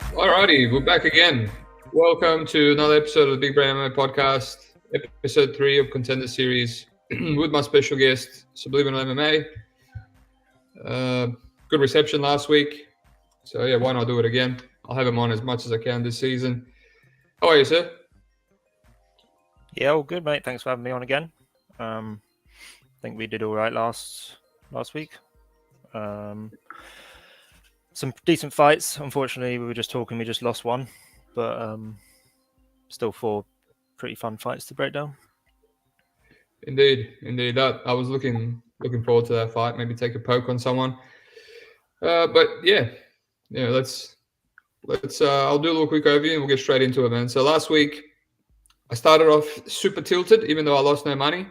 Alrighty, we're back again. Welcome to another episode of the Big Brain MMA podcast, episode 3 of Contender Series with my special guest, Subliminal MMA. Good reception last week, so yeah, why not do it again? I'll have him on as much as I can this season. How are you, sir? Yeah, all good, mate. Thanks for having me on again. I think we did all right last week. Some decent fights. Unfortunately, we were just talking. We just lost one, but still 4 pretty fun fights to break down. Indeed. That I was looking forward to that fight. Maybe take a poke on someone. But yeah, let's. I'll do a little quick overview and we'll get straight into it, man. So last week, I started off super tilted, even though I lost no money,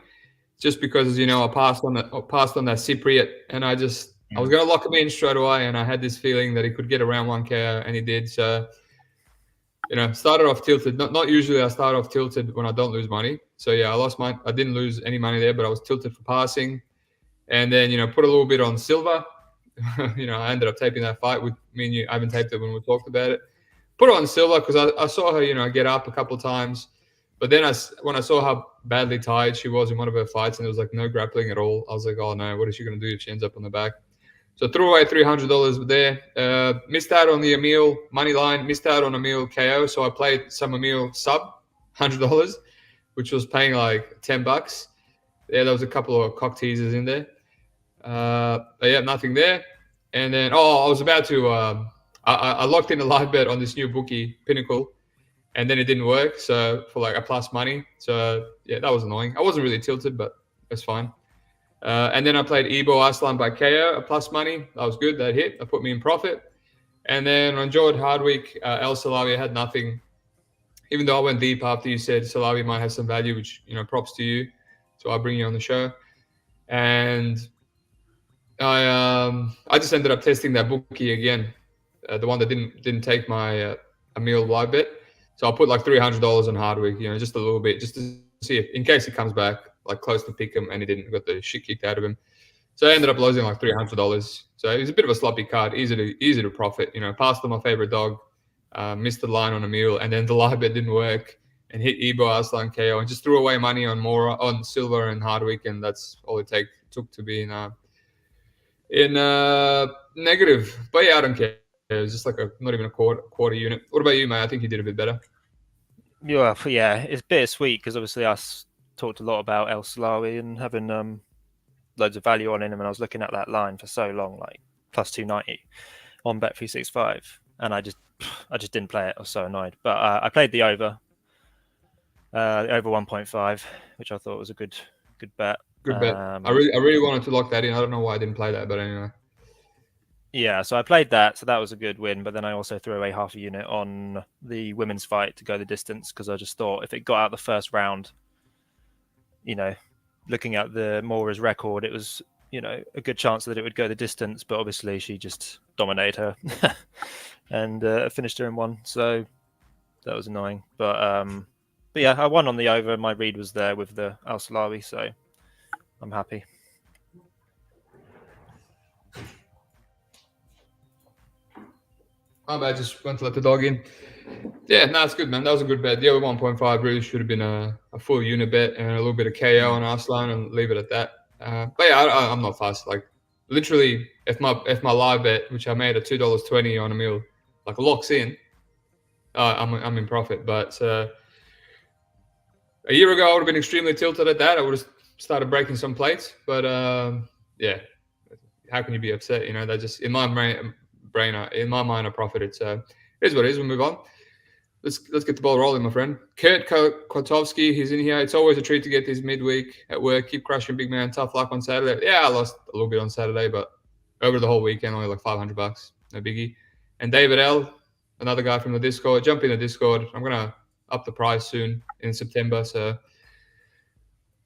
just because I passed on that Cypriot, and I was going to lock him in straight away, and I had this feeling that he could get around 1 KO, and he did. So started off tilted. Not usually I start off tilted when I don't lose money. So yeah, I didn't lose any money there, but I was tilted for passing, and then put a little bit on silver. I ended up taping that fight with me and you. I haven't taped it when we talked about it. Put it on silver because I saw her, get up a couple of times. But then when I saw how badly tired she was in one of her fights and there was like no grappling at all, I was like, oh no, what is she going to do if she ends up on the back? So threw away $300 there. Missed out on the Emil money line, missed out on Emil KO. So I played some Emil sub, $100, which was paying like $10. Yeah, there was a couple of cock teasers in there. But yeah, nothing there. And then, I was about to, I locked in a live bet on this new bookie, Pinnacle, and then it didn't work. So for like a plus money. So yeah, that was annoying. I wasn't really tilted, but it's fine. And then I played Ibo Aslan by KO, a plus money. That was good. That hit. That put me in profit. And then on Jordan Hardwick, El Salawi had nothing. Even though I went deep after you said Salawi might have some value, which, props to you. So I'll bring you on the show. And I just ended up testing that bookie again, the one that didn't take my Emil live bet. So I put like $300 on Hardwick, just a little bit, just to see if, in case he comes back, like close to pick him, and he didn't, got the shit kicked out of him. So I ended up losing like $300. So it was a bit of a sloppy card, easy to profit. Passed on my favorite dog, missed the line on Emil, and then the live bet didn't work, and hit Ibo Aslan KO, and just threw away money on Silver and Hardwick, and that's all it took to be in negative. But yeah, I don't care. It was just like not even a quarter unit. What about you, mate? I think you did a bit better. Yeah, it's bittersweet because obviously I talked a lot about El Salawi and having loads of value on him, and I was looking at that line for so long, like plus 290 on Bet365, and I just didn't play it. I was so annoyed. But I played the over 1.5, which I thought was a good bet. Good bet. I really wanted to lock that in. I don't know why I didn't play that, but anyway. Yeah, so I played that, so that was a good win. But then I also threw away half a unit on the women's fight to go the distance because I just thought if it got out the first round, looking at the Mora's record, it was a good chance that it would go the distance. But obviously, she just dominated her and finished her in 1. So that was annoying. But yeah, I won on the over. My read was there with the Al Salawi, so I'm happy. My bad, just went to let the dog in. Yeah, no, it's good, man. That was a good bet. The other 1.5 really should have been a full unit bet and a little bit of KO on Arslan and leave it at that. But yeah, I'm not fast. Like literally, if my live bet, which I made at $2.20 on Emil, like locks in, I'm in profit. But a year ago, I would have been extremely tilted at that. I would have started breaking some plates. But yeah, how can you be upset? That just in my mind, I profited. So here's what it is. We'll move on. Let's get the ball rolling, my friend. Kurt Kotowski, he's in here. It's always a treat to get this midweek at work. Keep crushing, big man. Tough luck on Saturday. Yeah, I lost a little bit on Saturday, but over the whole weekend, only like $500. No biggie. And David L, another guy from the Discord. Jump in the Discord. I'm gonna up the price soon in September. So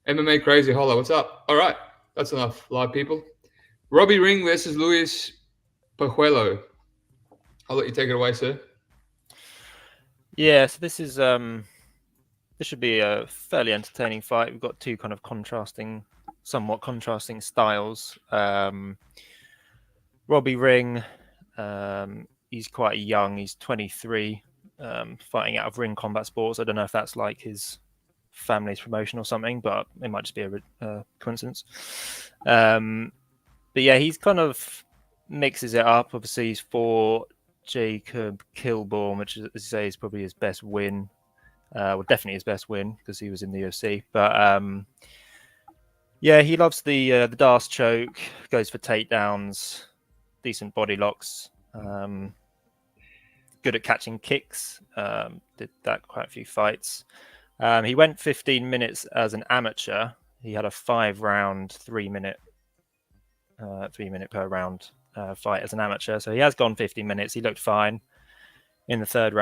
MMA crazy. Holla, what's up? All right, that's enough live people. Robbie Ring versus Luis Pajuelo. I'll let you take it away, sir. Yeah, so this should be a fairly entertaining fight. We've got 2 kind of somewhat contrasting styles. Robbie Ring, he's quite young. He's 23, fighting out of Ring Combat Sports. I don't know if that's like his family's promotion or something, but it might just be a coincidence. But yeah, he's kind of mixes it up. Obviously, he's for Jacob Kilborn, which, as you say, is probably his best win. Well, definitely his best win because he was in the UFC. But yeah, he loves the Darce choke, goes for takedowns, decent body locks, good at catching kicks. Did that quite a few fights. He went 15 minutes as an amateur. He had a 5-round, 3-minute per round fight as an amateur. So he has gone 15 minutes. He looked fine in the fifth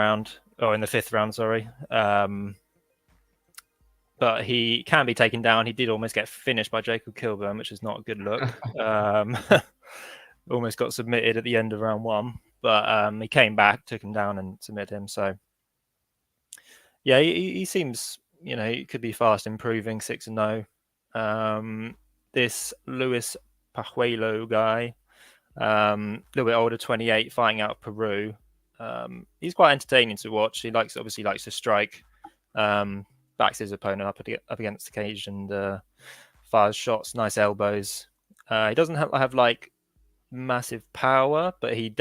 round, sorry. But he can be taken down. He did almost get finished by Jacob Kilburn, which is not a good look. Almost got submitted at the end of round 1. But he came back, took him down and submitted him. So yeah, he seems, he could be fast improving, 6-0. This Luis Pajuelo guy, a little bit older, 28, fighting out of Peru. He's quite entertaining to watch. He obviously likes to strike, backs his opponent up against the cage and fires shots, nice elbows. He doesn't have like massive power, but he's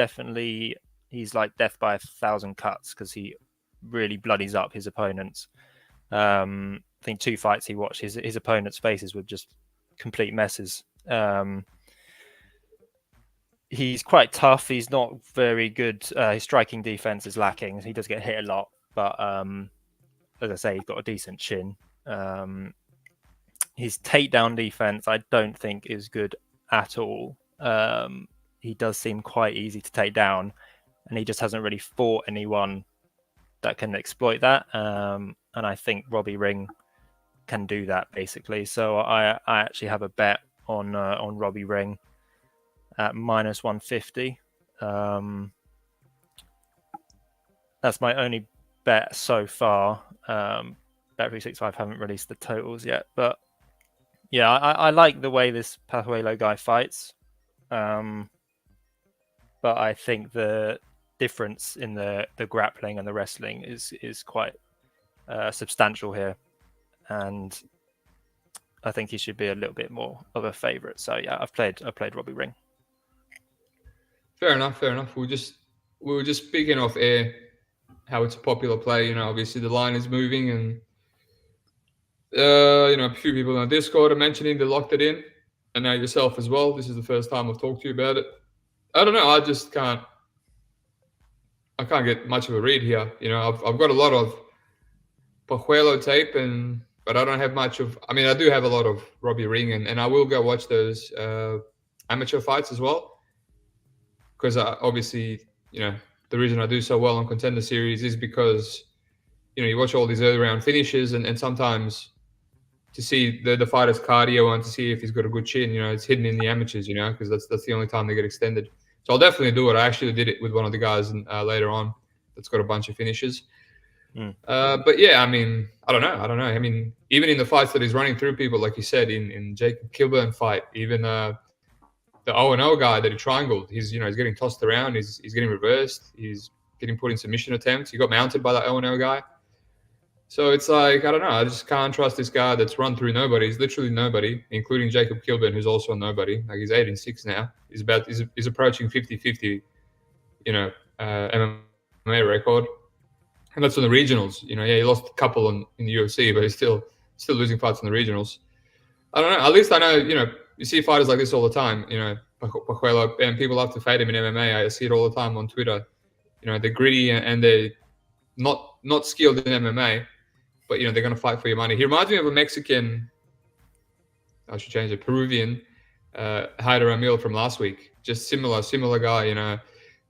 like death by 1,000 cuts because he really bloodies up his opponents. I think 2 fights he watched, his opponents' faces were just complete messes. He's quite tough. He's not very good. His striking defense is lacking. He does get hit a lot, but as I say, he's got a decent chin. His takedown defense, I don't think, is good at all. He does seem quite easy to take down, and he just hasn't really fought anyone that can exploit that. And I think Robbie Ring can do that basically. So I actually have a bet on Robbie Ring at -150. That's my only bet so far. Bet365 haven't released the totals yet, but yeah, I like the way this Pajuelo guy fights. But I think the difference in the grappling and the wrestling is quite substantial here, and I think he should be a little bit more of a favorite. So yeah, I've played Robbie Ring. Fair enough. We were just speaking off air how it's a popular play. Obviously the line is moving, and a few people on Discord are mentioning they locked it in, and now yourself as well. This is the first time I've talked to you about it. I don't know. I just can't get much of a read here. I've got a lot of Pajuelo tape, but I don't have much of. I mean, I do have a lot of Robbie Ring, and I will go watch those amateur fights as well. Because obviously, the reason I do so well on Contender Series is because, you watch all these early round finishes, and sometimes to see the fighter's cardio and to see if he's got a good chin, it's hidden in the amateurs, because that's the only time they get extended. So I'll definitely do it. I actually did it with one of the guys later on that's got a bunch of finishes. But yeah, I mean, I don't know. I mean, even in the fights that he's running through people, like you said, in Jacob Kilburn fight, even the 0-0 guy that he triangled, he's getting tossed around, he's getting reversed, he's getting put in submission attempts. He got mounted by that 0-0 guy. So it's like, I don't know, I just can't trust this guy that's run through nobody. He's literally nobody, including Jacob Kilburn, who's also a nobody. Like, he's 8-6 now. He's approaching 50-50, MMA record. And that's on the regionals. Yeah, he lost a couple in the UFC, but he's still losing fights in the regionals. I don't know. At least I know, you see fighters like this all the time, Pajuelo, and people love to fade him in MMA. I see it all the time on Twitter. They're gritty and they're not skilled in MMA, but, they're going to fight for your money. He reminds me of a Mexican, I should change it, Peruvian, Haider Emil from last week. Just similar guy,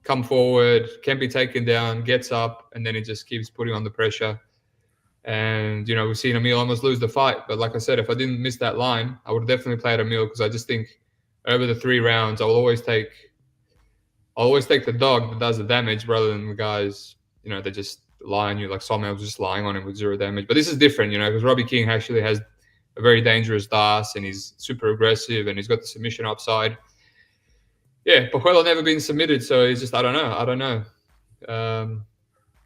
come forward, can be taken down, gets up, and then he just keeps putting on the pressure. And, we've seen Emil almost lose the fight. But like I said, if I didn't miss that line, I would have definitely played Emil, because I just think over the 3 rounds, I'll always take the dog that does the damage rather than the guys, they just lie on you. Like Sommel was just lying on him with 0 damage. But this is different, because Robbie King actually has a very dangerous DAS, and he's super aggressive, and he's got the submission upside. Pajuelo never been submitted, so he's just I don't know.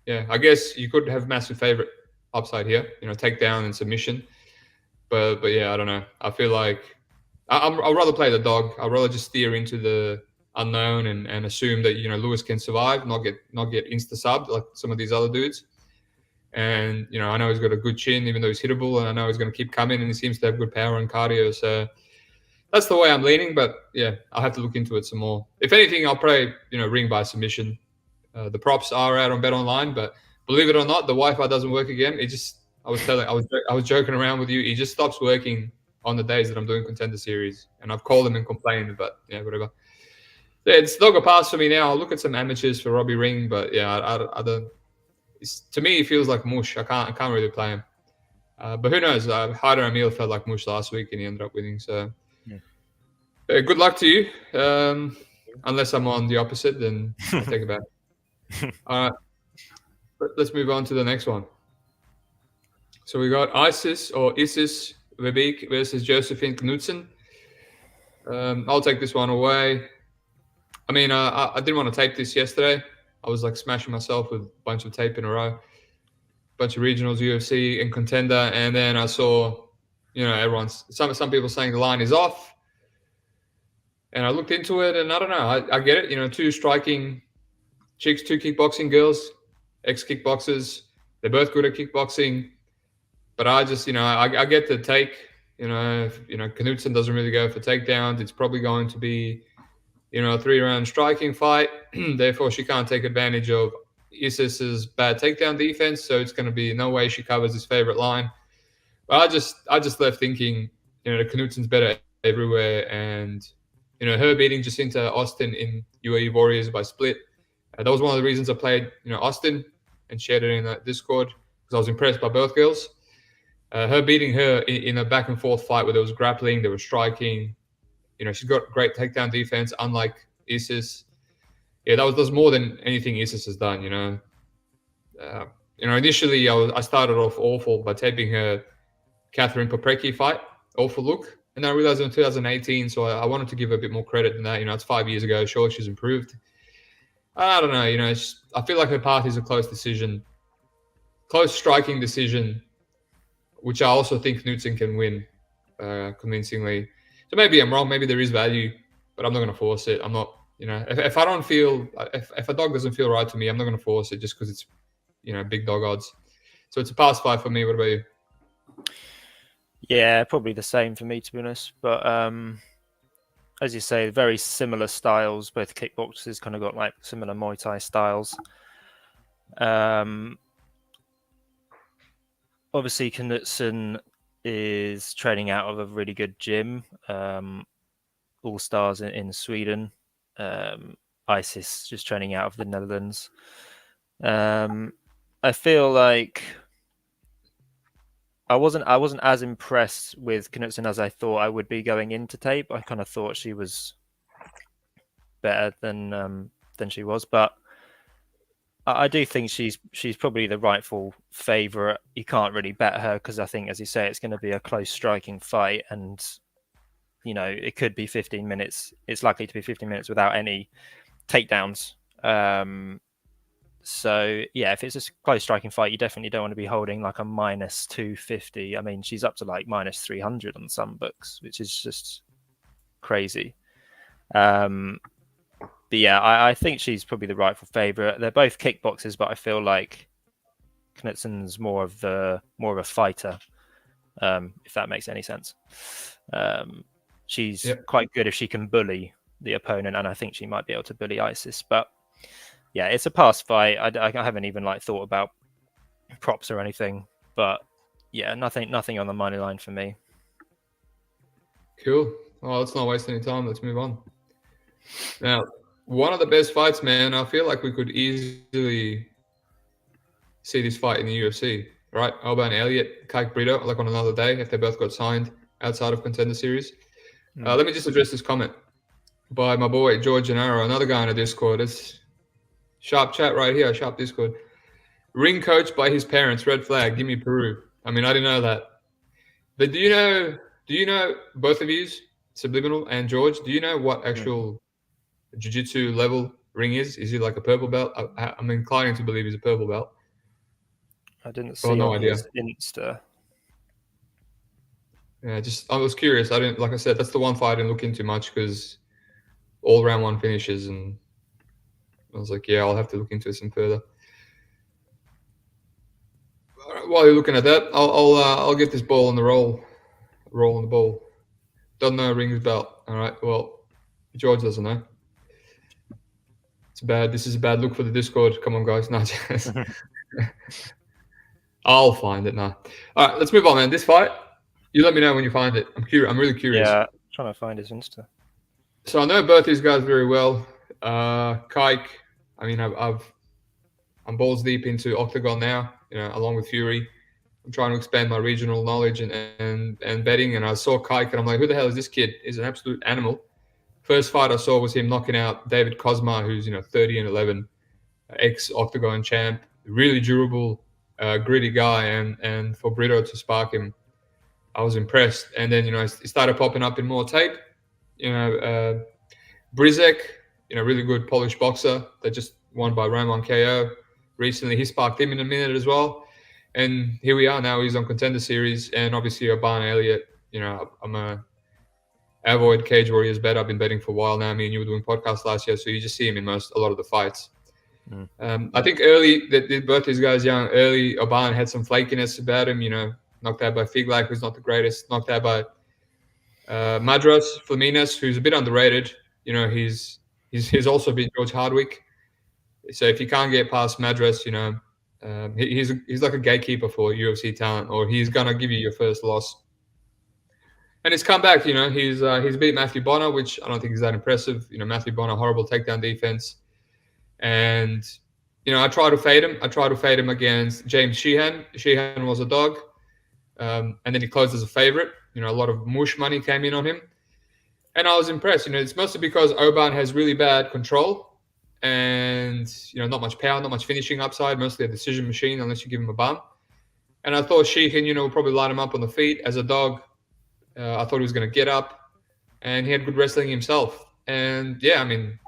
I guess you could have massive favorite upside here, takedown and submission, but yeah, I don't know. I feel like I'd rather play the dog. I'd rather just steer into the unknown and assume that Lewis can survive, not get insta subbed like some of these other dudes. And I know he's got a good chin, even though he's hittable, and I know he's going to keep coming, and he seems to have good power and cardio. So that's the way I'm leaning. But yeah, I'll have to look into it some more. If anything, I'll probably ring by submission. The props are out on Bet Online, but believe it or not, the Wi-Fi doesn't work again. I was joking around with you. It just stops working on the days that I'm doing Contender Series, and I've called them and complained, but yeah, whatever. Yeah, it's dog a pass for me now. I'll look at some amateurs for Robbie Ring, but yeah, I don't. To me, it feels like mush. I can't really play him. But who knows? Hyder Emil felt like mush last week, and he ended up winning. So good luck to you. Unless I'm on the opposite, then I'll take it back. All right, let's move on to the next one. So we got Isis Verbeek versus Josefine Knutsson. I'll take this one away. I mean, I didn't want to tape this yesterday. I was like smashing myself with a bunch of tape in a row, bunch of regionals, UFC, and Contender, and then I saw, some people saying the line is off, and I looked into it, and I don't know, I get it, two striking chicks, two kickboxing girls, ex-kickboxers, they're both good at kickboxing, but I just, I get the take, Knutsson doesn't really go for takedowns. It's probably going to be a 3-round striking fight. Therefore, she can't take advantage of Isis's bad takedown defense. So it's going to be no way she covers his favorite line. But I just left thinking, the Knutsson's better everywhere. And, her beating Jacinta Austin in UAE Warriors by split. That was one of the reasons I played, Austin and shared it in that Discord because I was impressed by both girls. Her beating her in a back and forth fight where there was grappling, there was striking. She's got great takedown defense, unlike Isis. Yeah, that was more than anything Isis has done. Initially I started off awful by taping her Catherine Poprecki fight, awful look, and I realized in 2018. So I wanted to give her a bit more credit than that. It's 5 years ago. Sure, she's improved. I don't know. I feel like her path is a close striking decision, which I also think Knutsson can win convincingly. So maybe I'm wrong. Maybe there is value, but I'm not going to force it. I'm not, if I don't feel, if a dog doesn't feel right to me, I'm not going to force it just because it's, big dog odds. So it's a pass 5 for me. What about you? Yeah, probably the same for me, to be honest. But as you say, very similar styles. Both kickboxers kind of got like similar Muay Thai styles. Obviously, Knutsson is training out of a really good gym, All Stars in Sweden. Isis just training out of the Netherlands. I feel like I wasn't as impressed with Knutsson as I thought I would be going into tape. I kind of thought she was better than she was, but I do think she's probably the rightful favourite. You can't really bet her because I think, as you say, it's going to be a close striking fight, and it could be 15 minutes. It's likely to be 15 minutes without any takedowns. So yeah, if it's a close striking fight, you definitely don't want to be holding like a minus 250. I mean, she's up to like minus 300 on some books, which is just crazy. But yeah, I think she's probably the rightful favourite. They're both kickboxers, but I feel like Knutsson's more of a fighter, if that makes any sense. She's quite good if she can bully the opponent, and I think she might be able to bully Isis. But yeah, it's a pass fight. I haven't even thought about props or anything, but yeah, nothing on the money line for me. Cool. Well, let's not waste any time. Let's move on. Now, one of the best fights, man. I feel like we could easily see this fight in the UFC, right? Oban, Elliott, Kaik, Brito, like on another day if they both got signed outside of Contender Series. Let me just address this comment by my boy George Gennaro, another guy in the Discord. It's sharp chat right here, sharp Discord. Ring coach by his parents, red flag. Give me Peru. I mean, I didn't know that. But do you know both of you, Subliminal and George? Do you know what actual jiu-jitsu level ring is? Is he like a purple belt? I'm inclining to believe he's a purple belt. I didn't Oh, see no on idea. his Insta. Yeah, I was curious. I didn't, like I said, that's the one fight I didn't look into much because all round one finishes, and I was like, yeah, I'll have to look into some further. All right, while you're looking at that, I'll get this ball on the roll on the ball. Doesn't know rings belt. All right, well, George doesn't know. It's bad. This is a bad look for the Discord. Come on, guys. No, just I'll find it now. All right, let's move on, man. This fight, you let me know when you find it. I'm curious. I'm really curious. Yeah, trying to find his Insta. So I know both these guys very well. Kaik, I mean, I'm balls deep into Octagon now, along with Fury. I'm trying to expand my regional knowledge and betting. And I saw Kaik, and I'm like, who the hell is this kid? He's an absolute animal. First fight I saw was him knocking out David Kozma, who's 30-11, ex-Octagon champ, really durable, gritty guy. And for Brito to spark him, I was impressed. And then he started popping up in more tape. Brizek, really good Polish boxer that just won by Roman KO recently. He sparked him in a minute as well. And here we are now. He's on Contender Series. And obviously Oban, Elliott. I'm a avoid Cage Warriors bet. I've been betting for a while now. Me and you were doing podcasts last year, so you just see him in a lot of the fights. I think early, both these guys young, early, Oban had some flakiness about him, knocked out by Figlak, who's not the greatest, knocked out by Madras Flaminas, who's a bit underrated. He's also beat George Hardwick. So if you can't get past Madras, he's like a gatekeeper for UFC talent, or he's gonna give you your first loss. And he's come back. He's beat Matthew Bonner, which I don't think is that impressive. Matthew Bonner, horrible takedown defense, and I try to fade him. I try to fade him against James Sheehan. Sheehan was a dog, and then he closed as a favorite. A lot of mush money came in on him. And I was impressed. It's mostly because Oban has really bad control and, not much power, not much finishing upside, mostly a decision machine unless you give him a bum. And I thought Sheehan, will probably line him up on the feet as a dog. I thought he was going to get up, and he had good wrestling himself. And, yeah, I mean,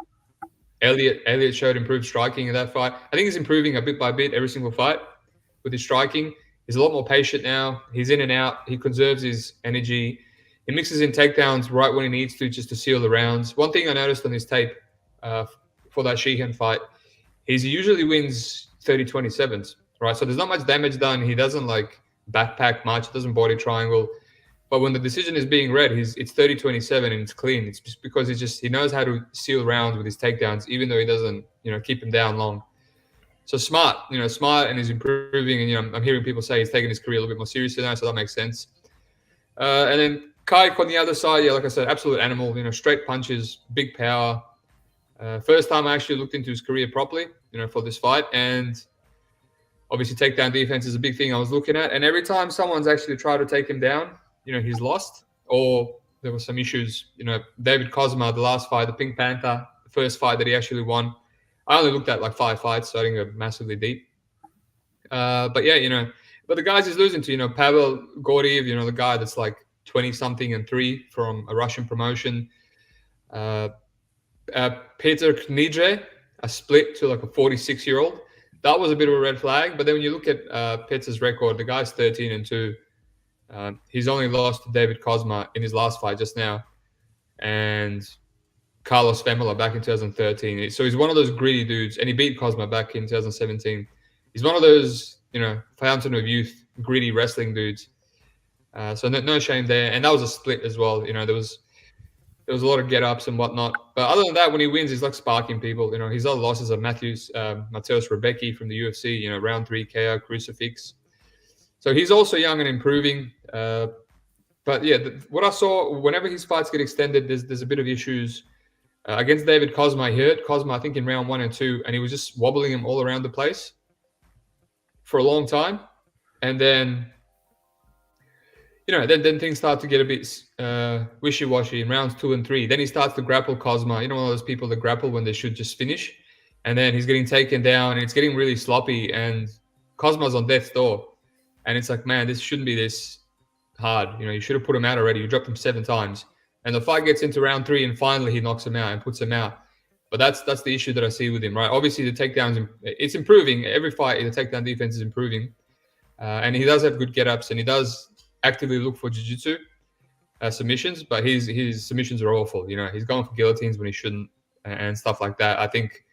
Elliott showed improved striking in that fight. I think he's improving a bit by bit every single fight with his striking. He's a lot more patient now. He's in and out. He conserves his energy. He mixes in takedowns right when he needs to, just to seal the rounds. One thing I noticed on his tape for that Sheehan fight is he usually wins 30-27s, right? So there's not much damage done. He doesn't backpack much, doesn't body triangle. But when the decision is being read, it's 30-27 and it's clean. It's just because he knows how to seal rounds with his takedowns, even though he doesn't, keep him down long. So smart, smart, and he's improving. And I'm hearing people say he's taking his career a little bit more seriously now, so that makes sense. And then Kaik on the other side, yeah, like I said, absolute animal. Straight punches, big power. First time I actually looked into his career properly, for this fight, and obviously takedown defense is a big thing I was looking at. And every time someone's actually tried to take him down, he's lost, or there were some issues. David Kozma, the last fight, the Pink Panther, the first fight that he actually won. I only looked at 5 fights, so I didn't go massively deep. But yeah, but the guys he's losing to, Pavel Gordiev, the guy that's 20-something and 3 from a Russian promotion. Peter Knidre, a split to a 46-year-old. That was a bit of a red flag. But then when you look at Peter's record, the guy's 13-2. He's only lost to David Kozma in his last fight just now, and Carlos Femela back in 2013. So he's one of those gritty dudes, and he beat Kozma back in 2017. He's one of those, fountain of youth, gritty wrestling dudes. So no shame there. And that was a split as well. There was a lot of get-ups and whatnot. But other than that, when he wins, he's sparking people. His other losses are Mateusz Rebecki from the UFC, round 3 KO, crucifix. So he's also young and improving. But yeah, what I saw, whenever his fights get extended, there's a bit of issues. Against David Kozma, he hurt Kozma, I think, in round 1 and 2, and he was just wobbling him all around the place for a long time. And then, then things start to get a bit wishy-washy in rounds 2 and 3. Then he starts to grapple Kozma. One of those people that grapple when they should just finish. And then he's getting taken down, and it's getting really sloppy, and Kozma's on death's door. And it's man, this shouldn't be this hard. You should have put him out already. You dropped him 7 times. And the fight gets into round 3, and finally he knocks him out and puts him out. But that's the issue that I see with him, right? Obviously, the takedowns, it's improving. Every fight, the takedown defense is improving. And he does have good get-ups, and he does actively look for jiu-jitsu submissions, but his submissions are awful. He's going for guillotines when he shouldn't and stuff like that. I think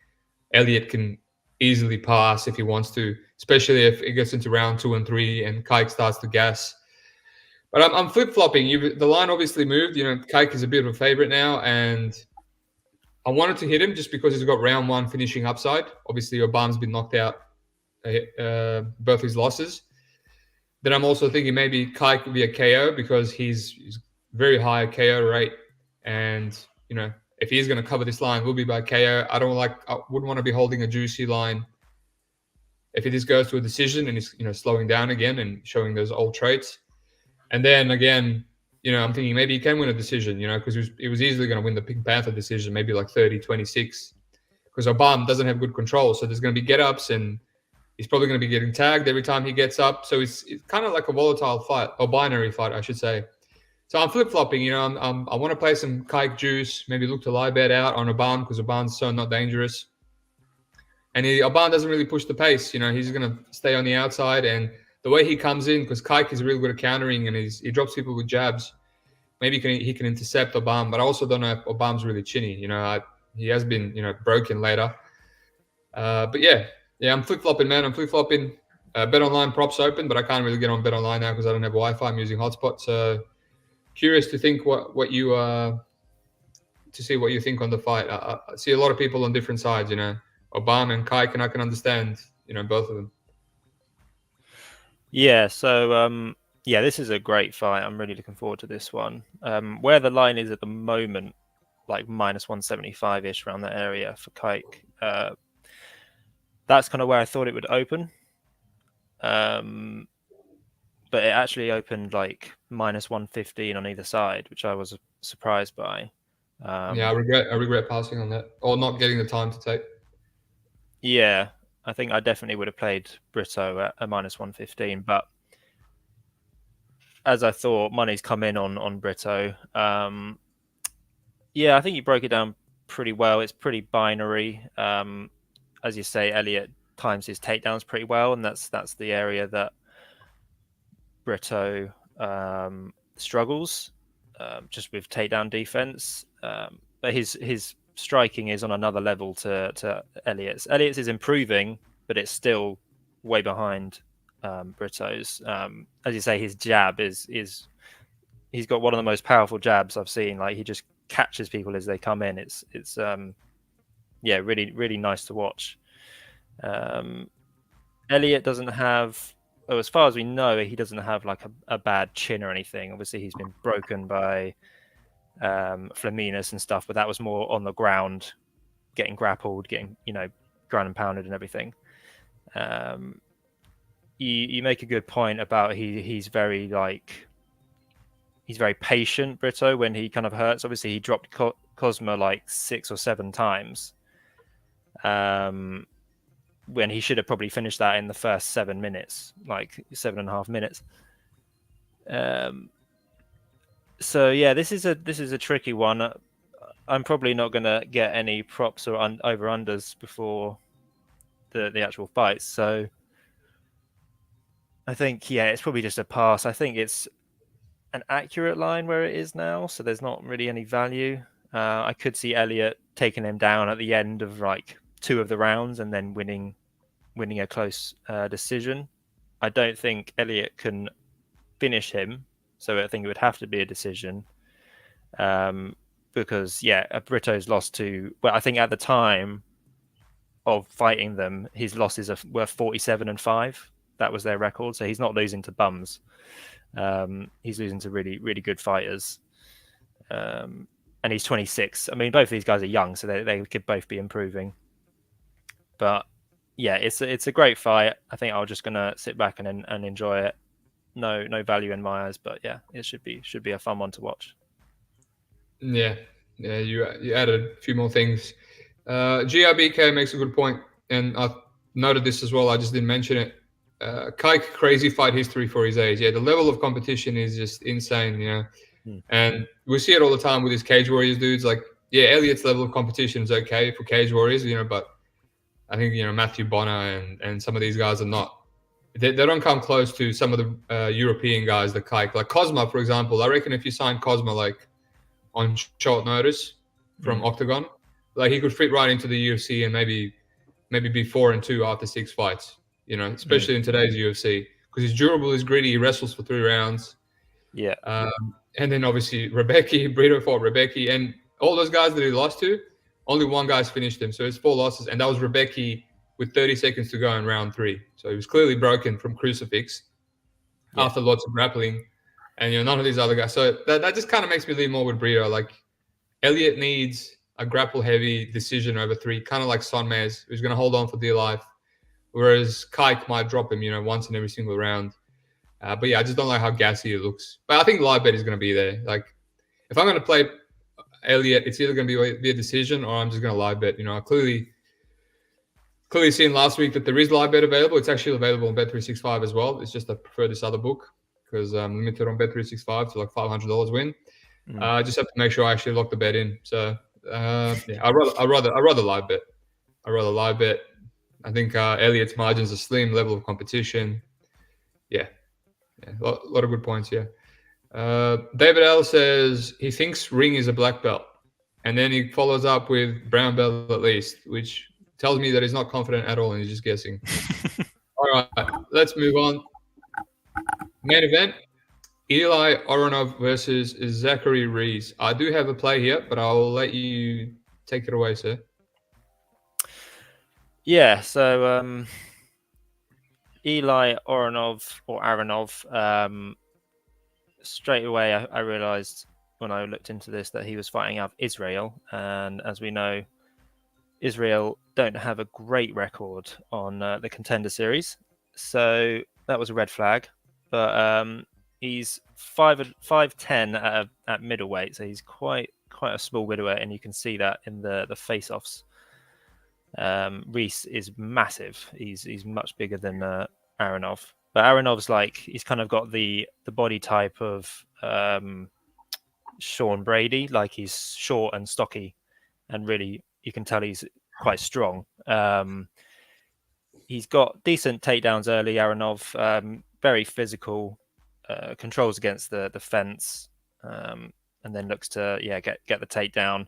Elliott can easily pass if he wants to, especially if it gets into round 2 and 3 and Kaik starts to gas. But I'm flip-flopping. The line obviously moved. Kaik is a bit of a favorite now, and I wanted to hit him just because he's got round 1 finishing upside. Obviously, Oban's been knocked out both his losses. Then I'm also thinking maybe Kaik could be a KO because he's very high KO rate, and if he's going to cover this line, will be by KO. I wouldn't want to be holding a juicy line if it just goes to a decision and he's slowing down again and showing those old traits. And then again, I'm thinking maybe he can win a decision, because he was easily going to win the Pink Panther decision, maybe like 30-26, because Oban doesn't have good control. So there's going to be get-ups, and he's probably going to be getting tagged every time he gets up. So it's kind of like a volatile fight, or binary fight, I should say. So I'm flip-flopping, I want to play some Kaik juice, maybe look to lie bet out on Oban because Oban's so not dangerous. And Oban doesn't really push the pace, he's going to stay on the outside. And the way he comes in, because Kaik is really good at countering and he drops people with jabs, maybe he can intercept Oban. But I also don't know if Oban's really chinny. He has been, broken later. But yeah, I'm flip-flopping, man. I'm flip-flopping. BetOnline props open, but I can't really get on BetOnline now because I don't have Wi-Fi. I'm using hotspot. So curious to think what you to see what you think on the fight. I see a lot of people on different sides, Oban and Kaik, and I can understand, both of them. Yeah, so this is a great fight. I'm really looking forward to this one. Where the line is at the moment, like minus 175-ish around that area for Kaik. That's kind of where I thought it would open. But it actually opened like minus 115 on either side, which I was surprised by. I regret passing on that, or not getting the time to take. Yeah, I think I definitely would have played Brito at a minus 115, but as I thought, money's come in on Brito. I think you broke it down pretty well. It's pretty binary. As you say, Elliott times his takedowns pretty well, and that's the area that Brito struggles just with takedown defense. But his striking is on another level to Elliott's. Elliott's is improving, but it's still way behind Brito's. As you say, his jab is he's got one of the most powerful jabs I've seen. Like, he just catches people as they come in. It's really, really nice to watch. Elliott doesn't have, as far as we know, he doesn't have like a bad chin or anything. Obviously, he's been broken by Flaminas and stuff, but that was more on the ground, getting grappled, getting ground and pounded and everything. You make a good point about he's very patient, Brito, when he kind of hurts. Obviously, he dropped Cosma like 6 or 7 times, when he should have probably finished that in the first 7 minutes, like 7.5 minutes. So yeah, this is a tricky one. I'm probably not going to get any props or over unders before the actual fights. So I think it's probably just a pass. I think it's an accurate line where it is now, so there's not really any value. I could see Elliott taking him down at the end of like 2 of the rounds and then winning a close decision. I don't think Elliott can finish him, so I think it would have to be a decision. Because Brito's lost to, well, I think at the time of fighting them, his losses were 47-5. That was their record, so he's not losing to bums. He's losing to really, really good fighters. And he's 26. I mean, both of these guys are young, so they could both be improving. But yeah, it's a great fight. I think I'm just gonna sit back and enjoy it. No value in my eyes, but yeah, it should be a fun one to watch. Yeah. You added a few more things. GRBK makes a good point, and I noted this as well. I just didn't mention it. Kaik, crazy fight history for his age. Yeah, the level of competition is just insane, And we see it all the time with these Cage Warriors dudes. Like, yeah, Elliott's level of competition is okay for Cage Warriors, but I think Matthew Bonner and some of these guys are not. They don't come close to some of the European guys that Kaik. Like Cosma, for example. I reckon if you sign Cosma like on short notice from Octagon, like he could fit right into the UFC and maybe be 4-2 after 6 fights. Especially in today's UFC, because he's durable, he's gritty, he wrestles for 3 rounds. Yeah. And then obviously Rebecca, Brito fought Rebecca, and all those guys that he lost to, only one guy's finished him. So it's 4 losses, and that was Rebecca with 30 seconds to go in round 3. So he was clearly broken from crucifix after lots of grappling, and none of these other guys. So that just kind of makes me lean more with Brito. Like Elliott needs a grapple-heavy decision over 3, kind of like Sonmez, who's going to hold on for dear life, whereas Kaik might drop him, once in every single round. But yeah, I just don't like how gassy it looks. But I think live bet is going to be there. Like, if I'm going to play Elliott, it's either going to be a decision or I'm just going to live bet. I clearly seen last week that there is live bet available. It's actually available on Bet365 as well. It's just I prefer this other book because I'm limited on Bet365 to like $500 win. I just have to make sure I actually lock the bet in. So yeah, I'd rather live bet. I think Elliott's margins are slim, level of competition. Yeah, a lot of good points here. David L says he thinks Ring is a black belt, and then he follows up with brown belt at least, which tells me that he's not confident at all and he's just guessing. All right, let's move on. Main event, Eli Aronov versus Zachary Reese. I do have a play here, but I'll let you take it away, sir. Yeah, so Eli Aronov, straight away I realized when I looked into this that he was fighting out of Israel, and as we know, Israel don't have a great record on the Contender Series, so that was a red flag. But he's 5'10" at middleweight, so he's quite a small middleweight, and you can see that in the face-offs. Reese is massive. He's much bigger than Aronov, but Aronov's he's kind of got the body type of Sean Brady. Like, he's short and stocky, and really you can tell he's quite strong. He's got decent takedowns early. Aronov, very physical, controls against the fence, and then looks to get the takedown.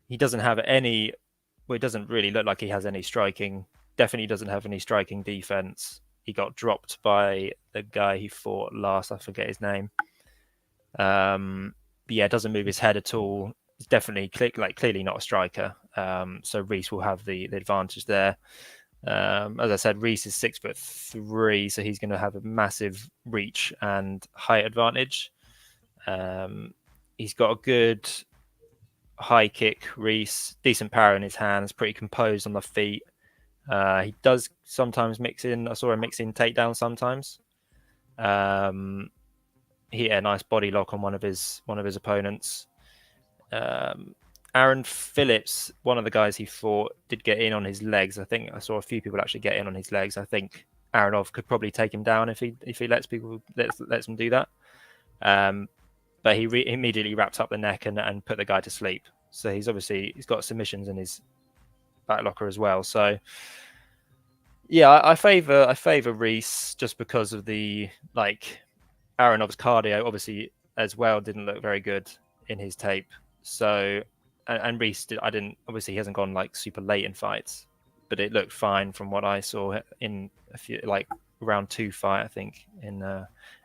He doesn't have any. Well, it doesn't really look like he has any striking. Definitely doesn't have any striking defense. He got dropped by the guy he fought last. I forget his name. But yeah, doesn't move his head at all. He's definitely clearly not a striker. So Reese will have the advantage there. As I said, Reese is 6'3", so he's going to have a massive reach and height advantage. He's got a good high kick, Reese, decent power in his hands, pretty composed on the feet. He does sometimes mix in. I saw him mix in takedowns sometimes. He had a nice body lock on one of his opponents. Aaron Phillips, one of the guys he fought, did get in on his legs. I think I saw a few people actually get in on his legs. I think Aronov could probably take him down if he lets him do that. But he immediately wrapped up the neck and put the guy to sleep. So he's got submissions in his back locker as well. So yeah, I favor Reese just because of the Aronov's cardio obviously as well didn't look very good in his tape. So and Reese obviously he hasn't gone super late in fights, but it looked fine from what I saw in a few round 2 fight, I think, in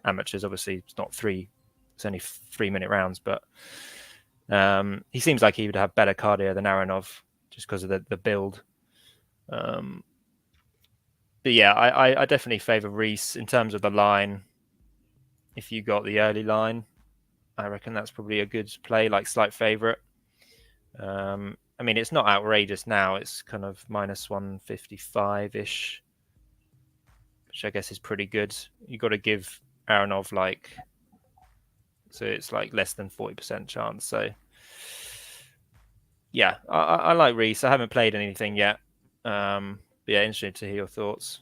amateurs. Obviously it's not 3. It's only 3-minute rounds, but he seems like he would have better cardio than Aronov just because of the build. But yeah, I definitely favor Reese in terms of the line. If you got the early line, I reckon that's probably a good play, slight favorite. I mean, it's not outrageous now. It's kind of minus 155-ish, which I guess is pretty good. You got to give Aronov so it's less than 40% chance. So yeah, I like Reese. I haven't played anything yet. But yeah, interested to hear your thoughts.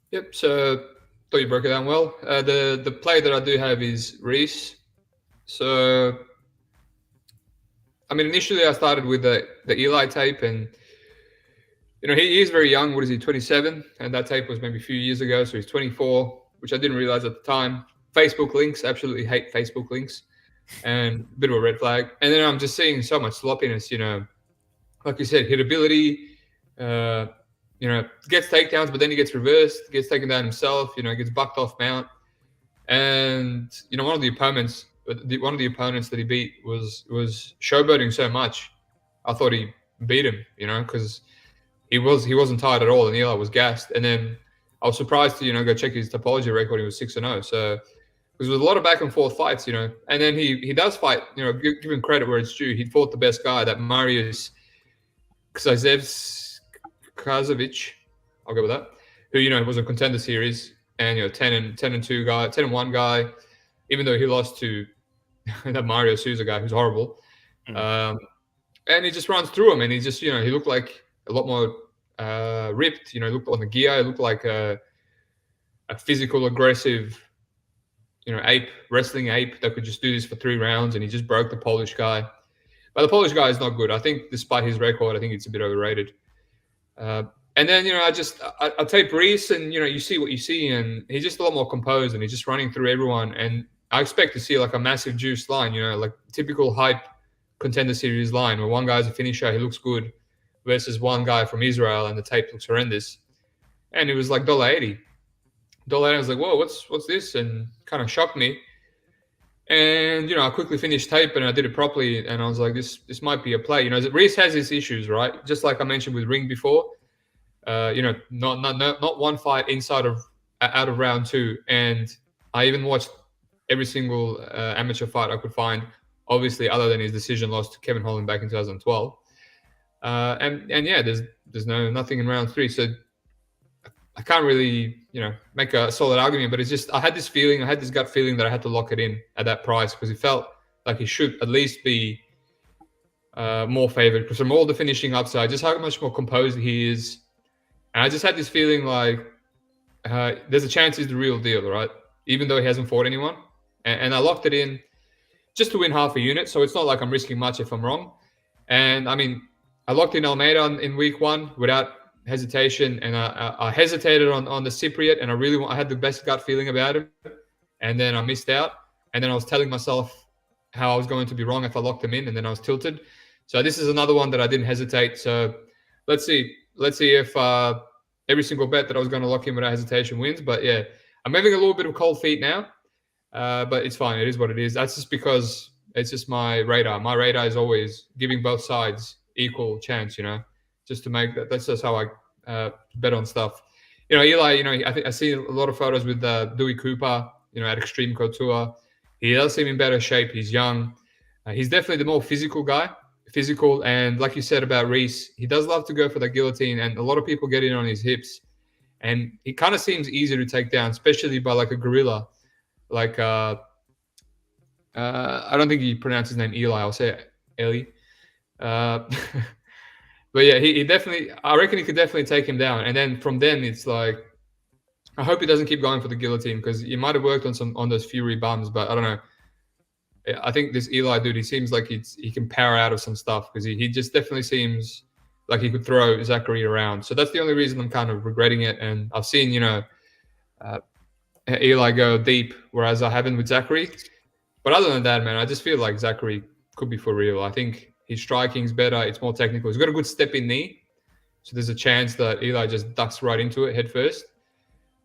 Yep. So thought you broke it down well. The play that I do have is Reese. So I mean, initially I started with the Eli tape, and he is very young. What is he, 27? And that tape was maybe a few years ago, so he's 24, which I didn't realize at the time. Facebook links, absolutely hate Facebook links, and a bit of a red flag. And then I'm just seeing so much sloppiness, like you said, hitability, gets takedowns, but then he gets reversed, gets taken down himself, gets bucked off mount. And, one of the opponents that he beat was showboating so much. I thought he beat him, because he wasn't tired at all, and Eli was gassed. And then I was surprised to go check his topology record. He was 6-0. So because there was a lot of back and forth fights, and then he does fight. Give him credit where it's due. He fought the best guy, that Mariusz Kazajevic. I'll go with that. Who was a contender series, and 10-2 guy, 10-1 guy. Even though he lost to that Mario Souza guy, who's horrible. And he just runs through him, and he just he looked like a lot more ripped. He looked on the gear. He looked like a physical, aggressive, wrestling ape that could just do this for 3 rounds, and he just broke the Polish guy. But the Polish guy is not good. I think, despite his record, I think it's a bit overrated. And then I tape Reese, and you see what you see, and he's just a lot more composed, and he's just running through everyone. And I expect to see like a massive juice line, like typical hype contender series line, where one guy's a finisher, he looks good, versus one guy from Israel, and the tape looks horrendous. And it was like $1.80. I was like, whoa, what's this? And kind of shocked me. And I quickly finished tape, and I did it properly, and I was like, this might be a play. Reese has his issues, right? Just like I mentioned with Ring before. Not one fight out of round 2, and I even watched every single amateur fight I could find, obviously, other than his decision loss to Kevin Holland back in 2012. And yeah, there's nothing in round 3, so I can't really make a solid argument. But it's just, I had this gut feeling that I had to lock it in at that price, because it felt like he should at least be more favored, because from all the finishing upside, just how much more composed he is. And I just had this feeling like there's a chance he's the real deal, right? Even though he hasn't fought anyone. And I locked it in just to win half a unit. So it's not like I'm risking much if I'm wrong. And I mean, I locked in Almeida in week 1 without hesitation. And I hesitated on the Cypriot, and I had the best gut feeling about him. And then I missed out. And then I was telling myself how I was going to be wrong if I locked him in, and then I was tilted. So this is another one that I didn't hesitate. So let's see if every single bet that I was going to lock in without hesitation wins. But yeah, I'm having a little bit of cold feet now, but it's fine. It is what it is. That's just because it's just my radar. My radar is always giving both sides equal chance, just to make that. That's just how I bet on stuff. Eli, I see a lot of photos with Dewey Cooper, at Extreme Couture. He does seem in better shape. He's young. He's definitely the more physical guy. And like you said about Reese, he does love to go for the guillotine, and a lot of people get in on his hips, and he kind of seems easier to take down, especially by like a gorilla. Like I don't think he pronounced his name Eli. I'll say Eli. But yeah, he definitely, I reckon he could definitely take him down. And then from then, it's like, I hope he doesn't keep going for the guillotine, because he might have worked on those Fury bums, but I don't know. I think this Eli dude, he seems like he can power out of some stuff, because he just definitely seems like he could throw Zachary around. So that's the only reason I'm kind of regretting it. And I've seen, Eli go deep, whereas I haven't with Zachary. But other than that, man, I just feel like Zachary could be for real. I think his striking's better. It's more technical. He's got a good step-in knee. So there's a chance that Eli just ducks right into it head first.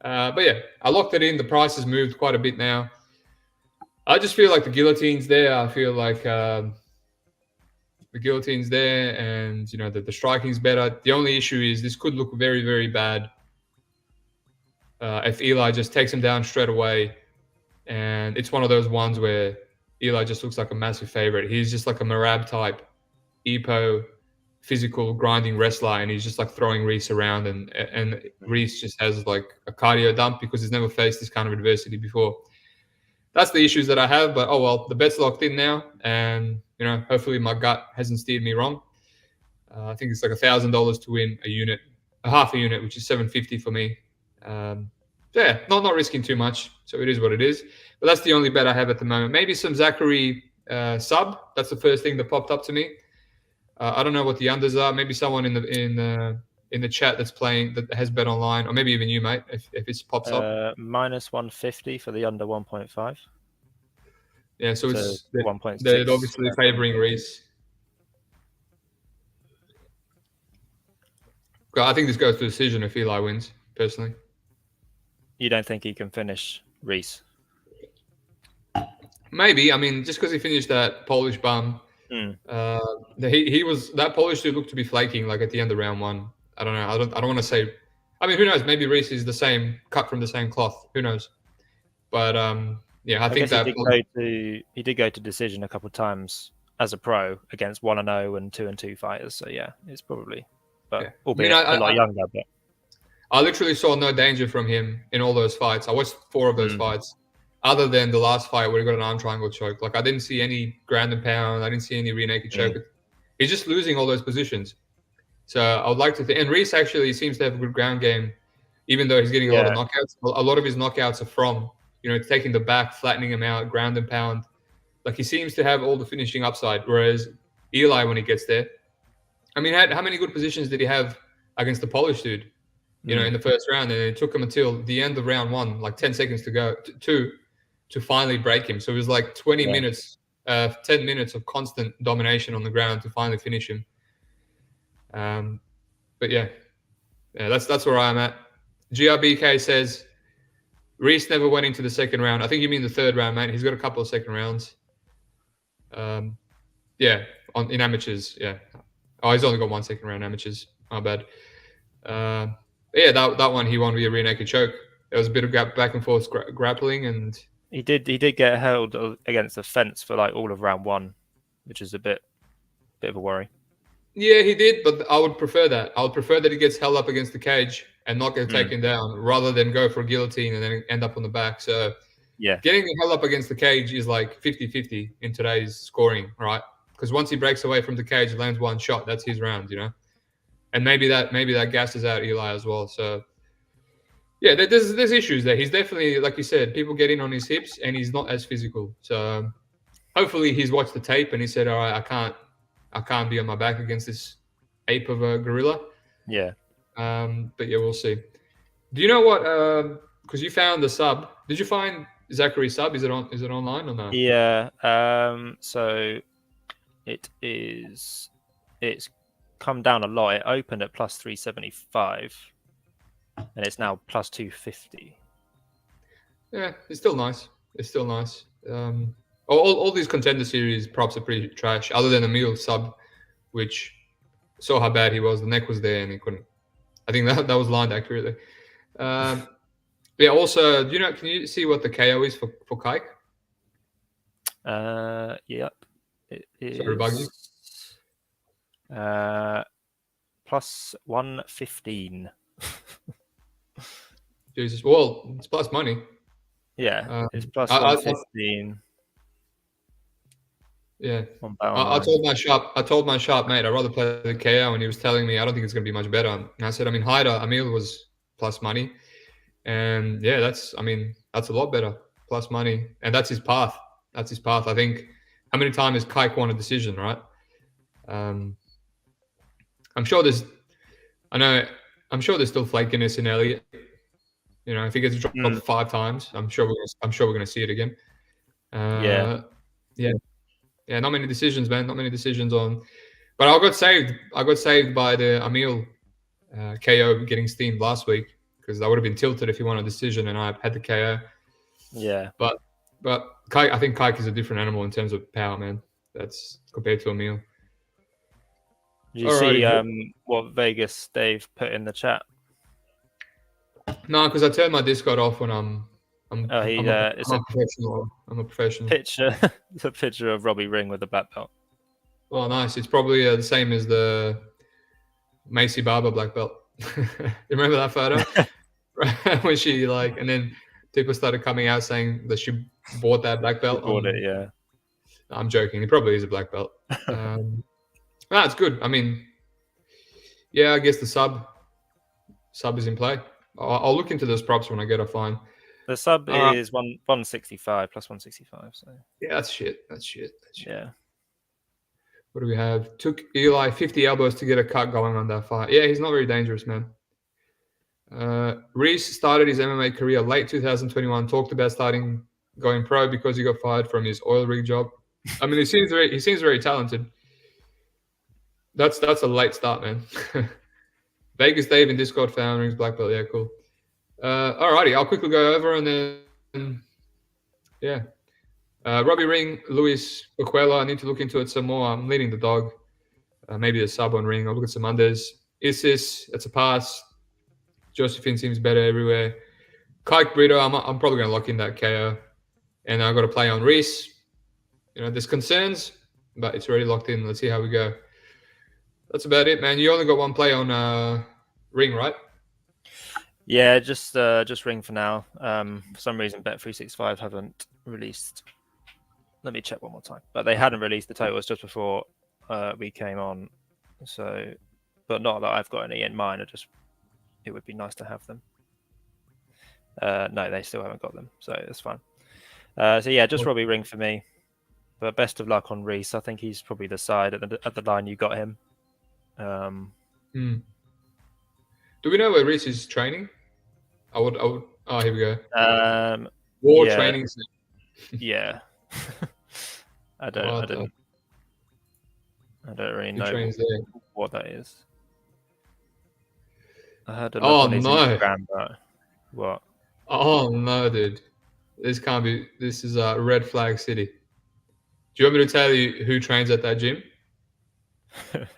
But yeah, I locked it in. The price has moved quite a bit now. I just feel like the guillotine's there. I feel like the guillotine's there, and the striking's better. The only issue is this could look very, very bad if Eli just takes him down straight away. And it's one of those ones where Eli just looks like a massive favorite. He's just like a Marab type, EPO, physical, grinding wrestler, and he's just like throwing Reese around. And Reese just has like a cardio dump because he's never faced this kind of adversity before. That's the issues that I have, but oh well, the bet's locked in now, and hopefully my gut hasn't steered me wrong. I think it's like $1,000 to win a half a unit, which is $750 for me. Yeah, not risking too much, so it is what it is. But that's the only bet I have at the moment. Maybe some Zachary sub. That's the first thing that popped up to me. I don't know what the unders are. Maybe someone in the chat that's playing that has bet online, or maybe even you, mate, if it pops up. Minus 150 for the under 1.5. Yeah, so it's 1.6. they're obviously favouring Reese. I think this goes to decision if Eli wins, personally. You don't think he can finish Reese? Maybe. I mean, just because he finished that Polish bum, he was that Polish dude looked to be flaking like at the end of round one. I don't know. I don't want to say. I mean, who knows? Maybe Reese is the same, cut from the same cloth. Who knows? But yeah, I think that he did go to decision a couple of times as a pro against 1-0 and 2-2 fighters. So yeah, it's probably, but albeit a lot younger. But I literally saw no danger from him in all those fights. I watched 4 of those fights, other than the last fight where he got an arm triangle choke. Like I didn't see any ground and pound. I didn't see any rear naked choke. He's just losing all those positions. So I would like to think, and Reese actually seems to have a good ground game, even though he's getting a lot of knockouts. A lot of his knockouts are from, taking the back, flattening him out, ground and pound. Like he seems to have all the finishing upside. Whereas Eli, when he gets there, I mean, how many good positions did he have against the Polish dude? In the first round, and it took him until the end of round 1, like 10 seconds to go, to finally break him. So it was like 20 minutes, 10 minutes of constant domination on the ground to finally finish him. But yeah, that's where I'm at. GRBK says Reese never went into the second round. I think you mean the third round, mate. He's got a couple of second rounds. Yeah, in amateurs. Yeah. Oh, he's only got 1 second round amateurs. My bad. Yeah, that one he won via rear naked choke. There was a bit of back and forth grappling, and he did get held against the fence for like all of round 1, which is a bit of a worry. Yeah, he did, but I would prefer that. I would prefer that he gets held up against the cage and not get taken down, rather than go for a guillotine and then end up on the back. So getting held up against the cage is like 50-50 in today's scoring, right? Because once he breaks away from the cage, lands one shot, that's his round, And maybe that gasses out Eli as well. So yeah, there's issues there. He's definitely, like you said, people get in on his hips, and he's not as physical. So hopefully he's watched the tape and he said, all right, I can't be on my back against this ape of a gorilla. Yeah. But yeah, we'll see. Do you know what? Because you found the sub. Did you find Zachary's sub? Is it online or no? Yeah. So it's come down a lot. It opened at plus 375, and it's now plus 250. Yeah, it's still nice. All these contender series props are pretty trash, other than Emil sub, which saw how bad he was. The neck was there and he couldn't. I think that was lined accurately. Yeah. Also, can you see what the KO is for Kaik? Yep. It is. Sorry, bug you. Plus 115. Jesus. Well, it's plus money. Yeah, it's plus 115. Yeah, I told my shop mate I'd rather play the KO, and he was telling me I don't think it's going to be much better. And I said, I mean, Emil was plus money, and yeah, that's a lot better, plus money, and that's his path. I think. How many times has Kaik won a decision, right? I'm sure there's still flakiness in Elliott. If he gets dropped 5 times, I'm sure we're going to see it again. Yeah, not many decisions, man. Not many decisions on. But I got saved by the Emil KO getting steamed last week, because I would have been tilted if he won a decision and I had the KO. Yeah. But Kaik, I think Kaik is a different animal in terms of power, man. That's compared to Emil. Did you see what Vegas Dave put in the chat? No, because I turned my Discord off when I'm a professional. It's a picture of Robbie Ring with a black belt. Oh, nice. It's probably the same as the Macy Barber black belt. You remember that photo? When she and then people started coming out saying that she bought that black belt. Bought it, yeah. I'm joking. It probably is a black belt. It's good. I mean, yeah, I guess the sub is in play. I'll look into those props when I get offline. The sub is 165 plus 165. So yeah, that's shit. yeah. What do we have? Took Eli 50 elbows to get a cut going on that fight. Yeah, he's not very dangerous, man. Reese started his MMA career late 2021. Talked about going pro because he got fired from his oil rig job. I mean, he seems very talented. That's a late start, man. BigSteve in Discord found rings black belt. Yeah, cool. Alrighty, I'll quickly go over and then yeah. Robbie ring, Luis Pajuelo. I need to look into it some more. I'm leading the dog. Maybe a sub on ring. I'll look at some unders. Isis, it's a pass. Josefine seems better everywhere. Kaik, Brito, I'm probably going to lock in that KO. And I've got to play on Reese. There's concerns, but it's already locked in. Let's see how we go. That's about it, man. You only got one play on ring, right? Yeah, just ring for now. For some reason, Bet365 haven't released. Let me check one more time. But they hadn't released the totals just before we came on. So, but not that I've got any in mind. It would be nice to have them. No, they still haven't got them, so that's fine. So yeah, just Robbie ring for me. But best of luck on Reese. I think he's probably the side at the line you got him. Do we know where Reese is training? I would. Oh, here we go. War training. Yeah. I don't really know what that is. I heard a lot on his Instagram, but what? Oh no, dude! This can't be. This is a red flag city. Do you want me to tell you who trains at that gym?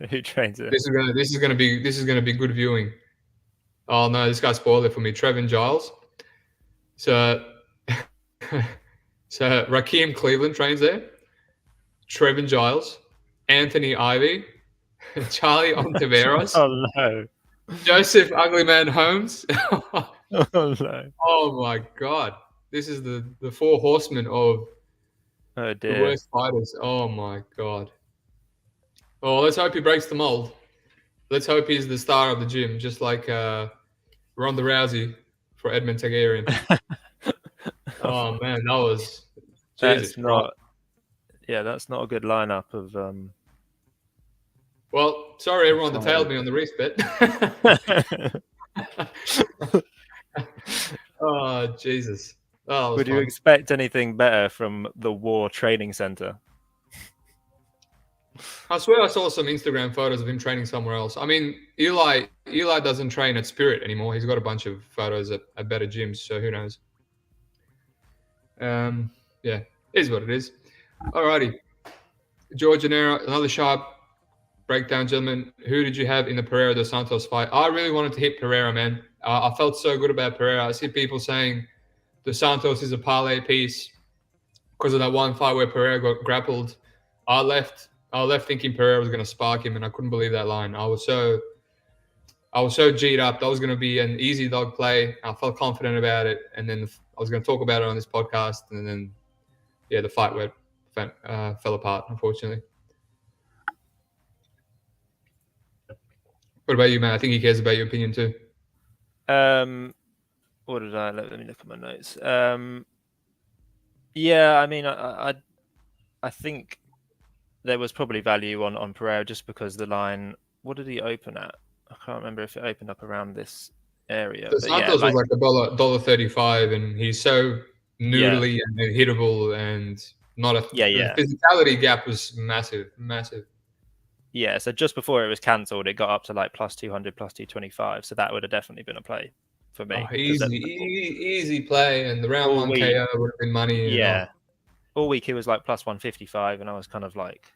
Who trains it? This is gonna be good viewing. Oh no, this guy spoiled it for me. Trevin Giles. So Rakeem Cleveland trains there. Trevin Giles, Anthony Ivy, Charlie Ontiveros. Oh no. Joseph Uglyman Holmes. Oh no. Oh my god. This is the four horsemen of the worst fighters. Oh my god. Oh, let's hope he breaks the mold. Let's hope he's the star of the gym, just like Ronda Rousey for Edmund Targaryen. Oh man, that was Jesus. That's not a good lineup of Well, sorry everyone that tailed me on the Reese bet. Oh Jesus. Oh, would you expect anything better from the War Training Center? I swear I saw some Instagram photos of him training somewhere else. I mean, Eli doesn't train at Spirit anymore. He's got a bunch of photos at better gyms, so who knows? Yeah, it is what it is. Alrighty. George Janero, another sharp breakdown, gentlemen. Who did you have in the Pereira dos Santos fight? I really wanted to hit Pereira, man. I felt so good about Pereira. I see people saying dos Santos is a parlay piece because of that one fight where Pereira got grappled. I left thinking Pereira was going to spark him, and I couldn't believe that line. I was so G'd up. That was going to be an easy dog play. I felt confident about it, and then I was going to talk about it on this podcast, and then the fight fell apart, unfortunately. What about you, man? I think he cares about your opinion too. What did I? Let me look at my notes. Yeah, I mean, I think there was probably value on Pereira just because the line. What did he open at? I can't remember if it opened up around this area. The Santos was like $1.35, and he's so noodly and hittable, and not a The physicality gap was massive. Yeah, so just before it was cancelled, it got up to like plus 200, plus 225. So that would have definitely been a play for me. Oh, easy play, and the round one KO would have been money. Yeah, all week it was like plus 155, and I was kind of like,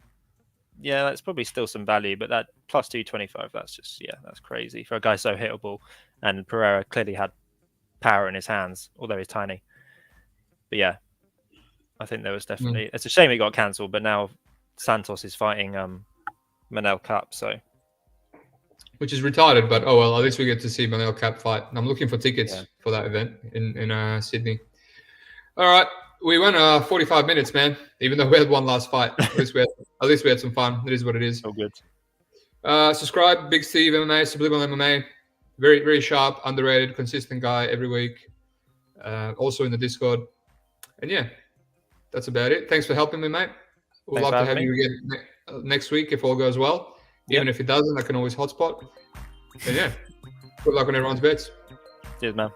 yeah, that's probably still some value, but that plus 225, that's crazy for a guy so hittable. And Pereira clearly had power in his hands, although he's tiny. But yeah, I think there was definitely. It's a shame it got cancelled, but now Santos is fighting Manel Cup, which is retarded, but oh well, at least we get to see Manel Cup fight. And I'm looking for tickets for that event in Sydney. All right, we went 45 minutes, man. Even though we had one last fight, at least we had some fun. It is what it is. Oh, good. Subscribe, BigSteve MMA, SubliminalMMA. Very very sharp, underrated, consistent guy every week. also in the Discord. And yeah, that's about it. Thanks for helping me, mate. We'd love to have you again next week if all goes well. Even if it doesn't, I can always hotspot. And yeah, good luck on everyone's bets. Cheers, man.